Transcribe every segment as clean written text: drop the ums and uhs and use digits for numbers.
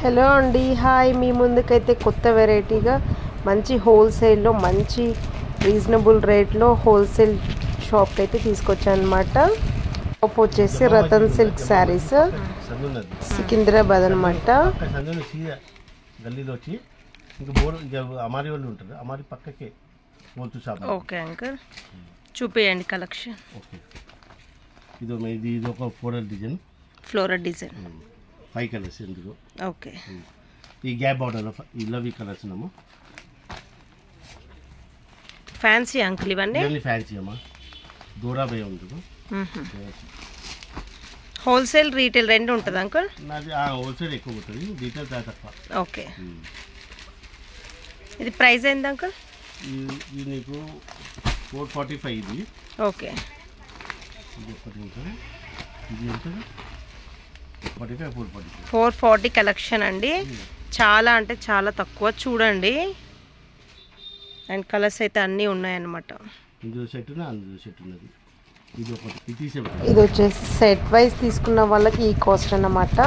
Hello అండి, hi. మీ ముందుకైతే కొత్త వెరైటీగా మంచి హోల్సేల్లో మంచి రీజనబుల్ రేట్లో హోల్సేల్ షాప్కి అయితే తీసుకొచ్చాను అనమాట. షాప్ వచ్చేసి రతన్ సిల్క్ శారీస్, సికింద్రాబాద్ అనమాట. ఓకే అంకుల్, చూపియండి కలెక్షన్. ఇది ఒక ఫ్లోరల్ డిజైన్ 5 కలర్స్ ఎందుకు. ఓకే, ఈ గ్యాప్ బార్డర్ ఈ లవ్ ఈ కలర్స్ ఉన్నాము. ఫ్యాన్సీ అంకుల్ ఇవన్నీ ఫ్యాన్సీ అమ్మా, దూరా భయ ఉంటుంది. హోల్సేల్ రీటైల్ రెండు ఉంటుంది అంకుల్? నాది హోల్సేల్ ఎక్కువ ఉంటుంది, రీటైల్ తక్కువ. ఓకే, ఇది ప్రైస్ ఏంది అంకుల్? ఇది నీకు 445. ఇది ఓకే, ఇది ఒకటి ఉంటుంది. ఇది ఉంటుంది 440 కలెక్షన్ అండి. చాలా అంటే చాలా తక్కువ. చూడండి, అండ్ కలర్స్ అయితే అన్నీ ఉన్నాయన్నమాట. ఇది వచ్చేసి సెట్ వైజ్ తీసుకున్న వాళ్ళకి ఈ కాస్ట్ అన్నమాట.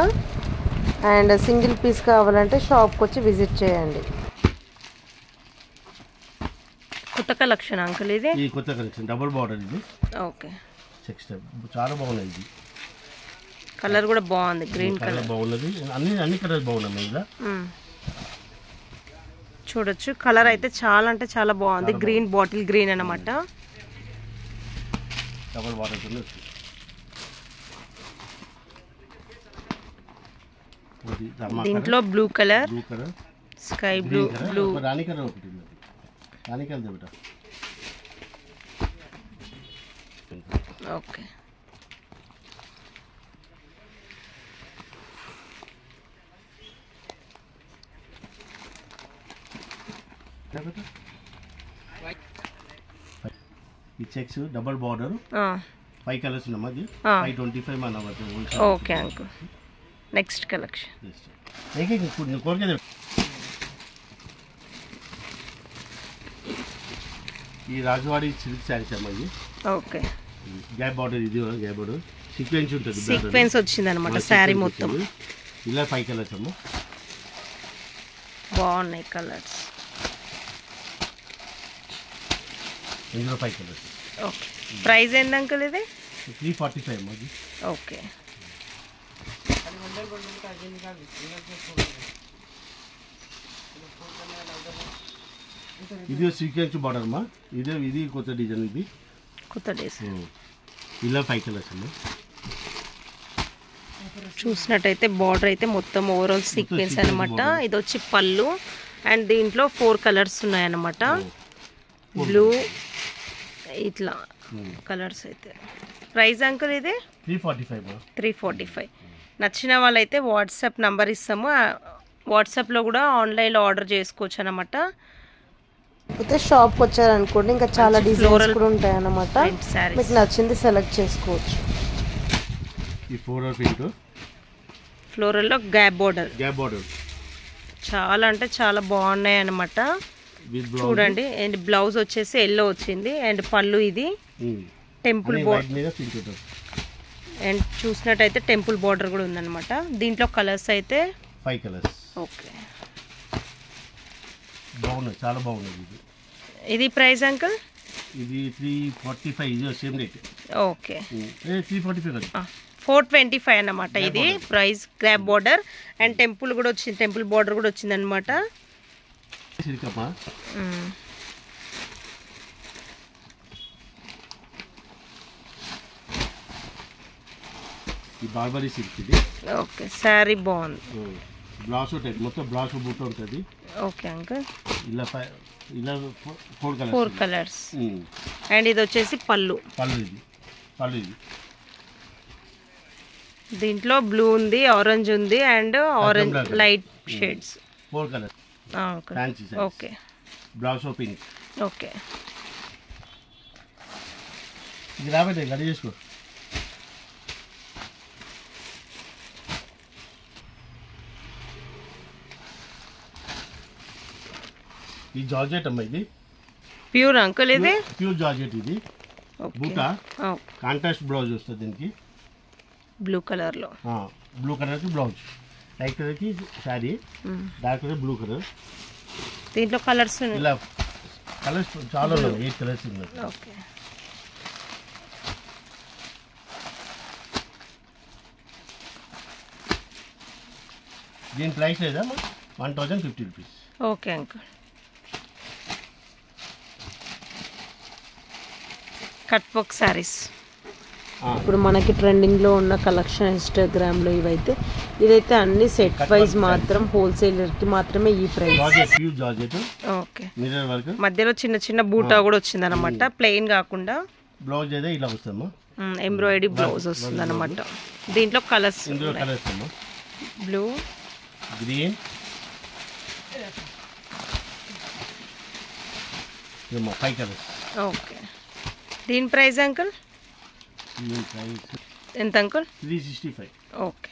అండ్ సింగిల్ పీస్ కావాలంటే షాప్కి వచ్చి విజిట్ చేయండి. కొత్త కలెక్షన్ అంకుల్ ఇది? ఈ కొత్త కలెక్షన్ డబుల్ బార్డర్ ఇది. ఓకే, చాలా బాగున్నాయి. ఇది కలర్ కూడా బాగుంది, గ్రీన్ కలర్ బాగున్నది. అన్ని కలర్స్ బాగున్నాయి. ఇలా చూడొచ్చు, కలర్ అయితే చాలా అంటే చాలా బాగుంది. గ్రీన్, బాటిల్ గ్రీన్ అన్నమాట. డబుల్ బార్డర్ దీంట్లో blue colour, sky blue, blue రాణి కలర్ ఒకటి. రాణి కలర్ బేటా. ఓకే, ఈ చెక్స్ డబుల్ బార్డర్ 5 కలర్స్ ఉన్నామా. అది 525 మన. Okay uncle, next collection. ఈ రాజవాడి సిల్క్ శారీస్ అమ్మా. ఇది ఓకే, గ్యాప్ బార్డర్. ఇది గ్యాప్ బార్డర్ సీక్వెన్స్ ఉంటుంది. సీక్వెన్స్ వచ్చింది అనమాట శారీ మొత్తం. ఇలా 5 కలర్స్ అమ్మా, బాగున్నాయి కలర్స్. ఇందులో 5 కలర్స్. ఓకే, ప్రైస్ ఏంది అంకుల్ ఇది? 345 అమ్మా. ఓకే, ఇది సీక్వెన్స్ బార్డర్ అమ్మా. ఇది కొత్త డిజైన్. ఇది కొత్త డిజైన్. ఇలా 5 కలర్స్ అమ్మా. చూసినట్టయితే బార్డర్ అయితే మొత్తం ఓవరాల్ సీక్వెన్స్ అనమాట. ఇది వచ్చి పళ్ళు, అండ్ దీంట్లో 4 కలర్స్ ఉన్నాయన్నమాట. బ్లూ, ఇట్లా కలర్స్ అయితే. ప్రైస్ అంకుల్ ఇది 345. నచ్చిన వాళ్ళైతే వాట్సాప్ నంబర్ ఇస్తాము, వాట్సాప్లో కూడా ఆన్లైన్లో ఆర్డర్ చేసుకోవచ్చు అనమాట. అయితే షాప్కి వచ్చారనుకోండి, ఇంకా చాలా డిజైన్స్ కూడా ఉంటాయి అన్నమాట. మీకు నచ్చింది సెలెక్ట్ చేసుకోవచ్చు. ఈ ఫ్లోరల్లో గ్యాప్ బార్డర్ చాలా అంటే చాలా బాగున్నాయి అన్నమాట. చూడండి, అండ్ బ్లౌజ్ వచ్చేసి ఎల్లో వచ్చింది, అండ్ పళ్ళు ఇది టెంపుల్ బార్డర్, అండ్ చూసినట్టయితే టెంపుల్ బార్డర్ కూడా ఉందన్నమాట. దీంట్లో కలర్స్ అయితే 5 కలర్స్. ఓకే, బాగున్నాయి, చాలా బాగున్నాయి. ఇది ప్రైస్ అంకుల్? ఇది 345. ఇది సేమ్ రేట్. ఓకే, 345 425 అన్నమాట. ఇది price. Gap border and temple కూడా వచ్చింది, టెంపుల్ బార్డర్ కూడా వచ్చింది అనమాట. బార్బరీ సిల్క్ ఇది. ఓకే, శారీ బాగుంది. బ్లౌజ్ మొత్తం బ్లౌజ్ బూట ఉంటుంది. ఓకే అంకుల్, ఇలా 4 కలర్స్. అండ్ ఇది వచ్చేసి పళ్ళు. ఇది దీంట్లో బ్లూ ఉంది, ఆరెంజ్ ఉంది, and orange light shades. 4 colours. Okay, blouse pink. Okay, ఇది రాబట్టే రెడీ చేసుకో. ఈ జార్జెట్ అమ్మా. ఇది ప్యూర్ అంకుల్? ఇది ప్యూర్ జార్జెట్. ఇది బూటా కాంట్రాస్ట్ బ్లౌజ్ వస్తుంది దీనికి. బ్లూ కలర్లో, బ్లూ కలర్కి బ్లౌజ్. లైట్ కలర్కి sari, dark colour blue colour. దీంట్లో కలర్స్ ఇలా కలర్స్ చాలా ఉన్నాయి, 8 కలర్స్ ఉన్నాయి. ఓకే. దీని ప్రైస్ లేదా 1050 rupees. Okay uncle. Cut work saris ఇప్పుడు మనకి ట్రెండింగ్లో ఉన్న కలెక్షన్ ఇన్స్టాగ్రామ్లో ఇదైతే అన్ని సెట్ వైజ్ మాత్రం హోల్సేలర్కి మాత్రమే ఈ ప్రైస్. ఓకే. మధ్యలో చిన్న చిన్న బూటా కూడా వచ్చింది అనమాట, ప్లెయిన్ కాకుండా. బ్లౌజ్ అయితే ఇలా వస్తుందమ్మా, ఎంబ్రాయిడరీ బ్లౌజ్ వస్తుంది అనమాట. దీంట్లో colours blue, green, 5 colours. Okay. దీని ప్రైస్ అంకుల్ ఎంత అంకుల్? 365. ఓకే.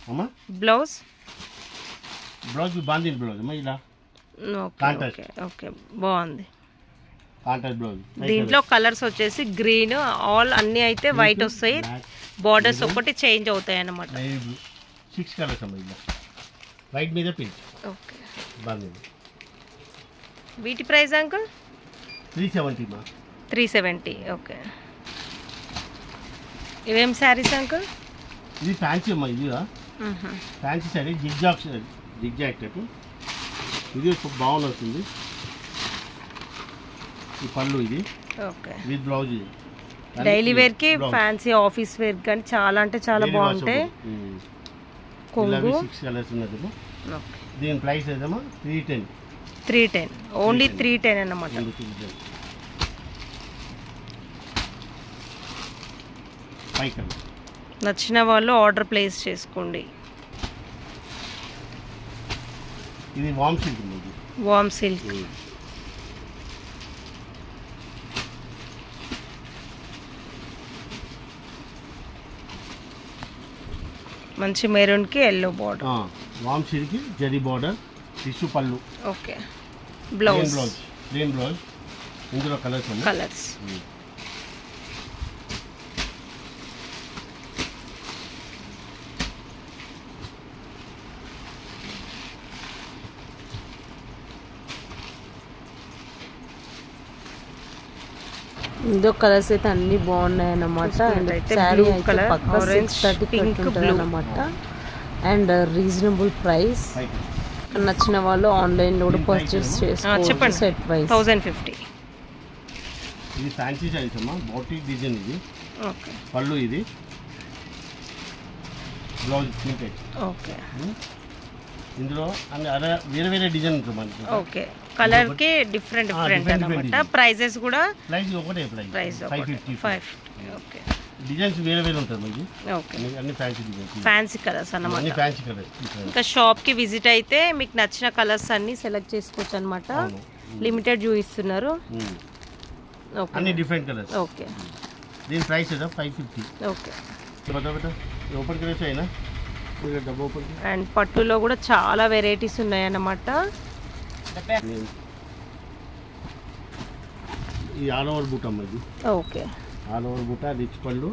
అమ్మా బ్లౌజ్ బాందిని బ్లౌజ్ అమ్మా ఇలా. ఓకే ఓకే బాగుంది. Contrast blouse. దీంట్లో కలర్స్ వచ్చేసి గ్రీన్, ఆల్ అన్ని అయితే వైట్ వస్తాయి, బార్డర్స్ ఒకటి చేంజ్ అవుతాయి అన్నమాట. 6 కలర్స్ అమ్మా ఇలా, వైట్ మీద పింక్. ఓకే. బాందిని. వీటి ప్రైస్ అంకుల్? 370 మా. 370. ఓకే. ఇవేం శారీస్ అంకుల్? ఇది ఫ్యాన్సీ అమ్మా, ఇది ఫ్యాన్సీ శారీ, జిగ్జాగ్ టైప్. ఇది బాగుంది వస్తుంది. ఈ పళ్ళు ఇది. ఓకే. With blouse. ఇది డైలీ వేర్ కి, ఫ్యాన్సీ ఆఫీస్ వేర్ కానీ చాలా అంటే చాలా బాగుంటాయి. కొంగు 6 కలర్స్ ఉన్నది. దీని ప్రైస్ ఏదమ్మా 310. ఓన్లీ 310 అన్నమాట. నచ్చిన వాళ్ళు ఆర్డర్ ప్లేస్ చేసుకోండి. ఇది వామ్ సిల్క్. వామ్ సిల్క్. మంచి మెరూన్ కి ఎల్లో బార్డర్. వామ్ సిల్క్ జరీ బార్డర్, టిష్యూ పళ్ళు. ఓకే. Blouse plain blouse. ఇందులో కలర్స్. ఇందులో కలర్స్ అయితే అన్ని బాగున్నాయి అన్నమాట. అండ్ శారీ అయితే పక్క 630 ఉంటుంది అన్నమాట. And reasonable price. నచ్చిన వాళ్ళు ఆన్లైన్లో కూడా పర్చేస్ చేసుకోవచ్చు. Set wise 1050. ఇది ఫ్యాన్సీ శారీస్ అమ్మా, బోటిక్ డిజైన్. ఇది ఓకే. పళ్ళు, ఇది బ్లౌజ్ ప్రింటెడ్. ఓకే. ఇందులో అన్ని వేరే వేరే డిజైన్ ఉంటుంది మనకి. ఓకే. కలర్ కి డిఫరెంట్ అన్నమాట. ప్రైజెస్ కూడా ప్రైస్ ఒకటే, ప్రైస్ 550. ఓకే. డిజైన్స్ వేరే వేరే ఉంటుంది మనకి. ఓకే. అన్ని ఫ్యాన్సీ డిజైన్స్, ఫ్యాన్సీ కలర్స్ అన్నమాట. అన్ని ఫ్యాన్సీ కలర్స్. ఇంకా షాప్ కి విజిట్ అయితే మీకు నచ్చిన కలర్స్ అన్ని సెలెక్ట్ చేసుకోవచ్చు అన్నమాట. లిమిటెడ్ చూపిస్తున్నారు. ఓకే. అన్ని డిఫరెంట్ కలర్స్. ఓకే. దీని ప్రైస్ ఏదో 550. ఓకే. ఓపెన్ కలర్స్ అయినా డబ్బు ఓపెన్. అండ్ పట్టులో కూడా చాలా వెరైటీస్ ఉన్నాయి అన్నమాట. ఈ ఆల్ ఓవర్ బూట్ అమ్మ, ఇది ఓకే. ఆల్ ఓవర్ బూట, రిచ్ పళ్ళు,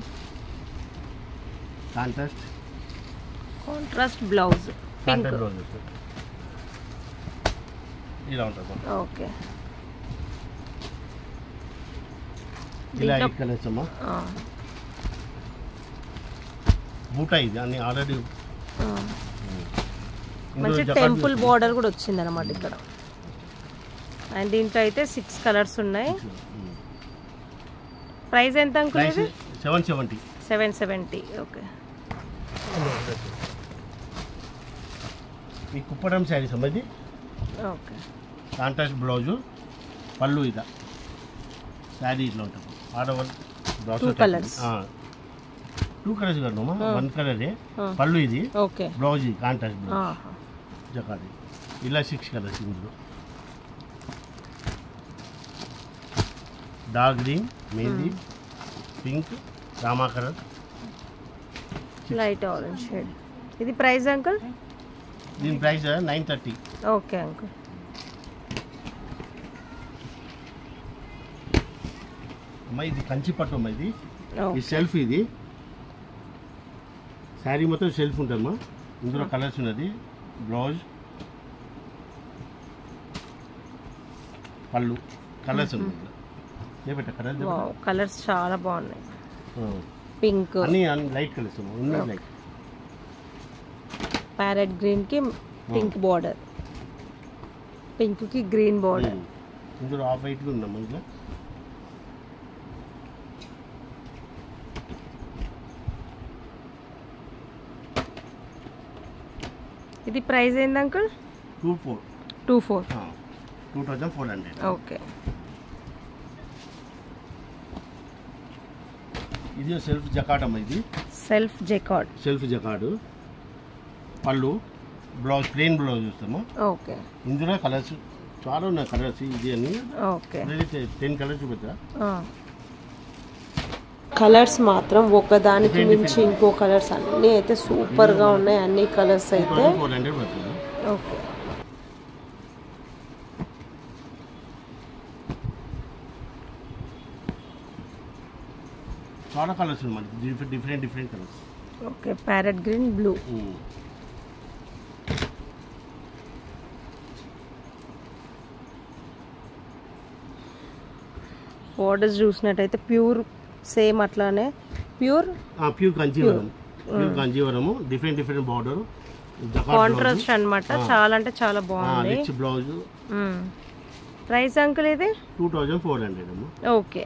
కాంట్రాస్ట్ బ్లౌజ్, పింక్ బ్లౌజ్ ఇలా ఉంటుంది. ఓకే. ఇలా 8 కలర్స్ అమ్మా. బూట ఇది అన్ని ఆల్రెడీ మంచి టెంపుల్ బార్డర్ కూడా వచ్చింది అనమాట ఇక్కడ. అండ్ దీంట్లో అయితే 6 కలర్స్ ఉన్నాయి. ప్రైస్ ఎంత అంకుల్? 770. 770. ఓకే. ఈ కుప్పడం శారీస్ అమ్మ, ఇది ఓకే. కాంట్రాస్ట్ బ్లౌజు, పళ్ళు ఇదా శారీ ఇట్లా ఉంటుంది. ఆడవల్ బ్లౌజ్ 2 కలర్స్. 2 కలర్స్ కదమ్మా, 1 కలరే. పళ్ళు ఇది. ఓకే. బ్లౌజ్ ఇది కాంట్రాస్ట్ బ్లౌజ్ జకాది. ఇలా 6 కలర్స్. ఇందులో dark green, mehndi, pink, Rama colour, light orange shade. ఇది ప్రైస్ అంకుల్? దీని ప్రైస్ 930. Okay uncle. అమ్మ ఇది కంచి పట్టు అమ్మ, ఇది ఈ సెల్ఫ్. ఇది శారీ మొత్తం సెల్ఫ్ ఉంటుందమ్మా. ఇందులో కలర్స్ ఉన్నది. బ్లౌజ్, పళ్ళు, కలర్స్ ఉన్నాయి. కలర్స్ చాలా బాగున్నాయి. పింక్ అన్ని లైట్ కలర్స్ ఉన్నాయి. లైట్ ప్యారెట్ గ్రీన్ కి పింక్ బార్డర్, పింక్ కి గ్రీన్ బార్డర్. ఇందులో ఆఫ్ వైట్ ఉందా మనకి? ఇది ప్రైస్ ఏంది అంకుల్? 2400. ఓకే. ఇది సెల్ఫ్ జకాట్ అమ్మ. ఇది సెల్ఫ్ జకాట్. పళ్ళు, బ్లౌజ్ ప్లెయిన్ బ్లౌజ్ చూస్తాము. ఓకే. ఇందులో కలర్స్ చాలా ఉన్నాయి. కలర్స్ ఇది అన్ని ఓకే. 10 కలర్స్ చూపిస్తా. కలర్స్ మాత్రం ఒకదానికి మించి ఇంకో కలర్స్ అన్నీ అయితే సూపర్గా ఉన్నాయి. అన్ని కలర్స్ అయితే 400 పడుతుంది. ఓకే. చాలా కలర్స్ ఉన్నాయి మనకి. Different colours. Okay. Parrot green, blue. Borders చూసినట్టయితే ప్యూర్ సేమ్ అట్లానే ప్యూర్ కంజీవరము. డిఫరెంట్ బార్డర్, కాంట్రాస్ట్ అన్నమాట. చాలా అంటే చాలా బాగుంది. బ్లౌజ్. ప్రైస్ అంకుల్ ఇది 2400. ఓకే.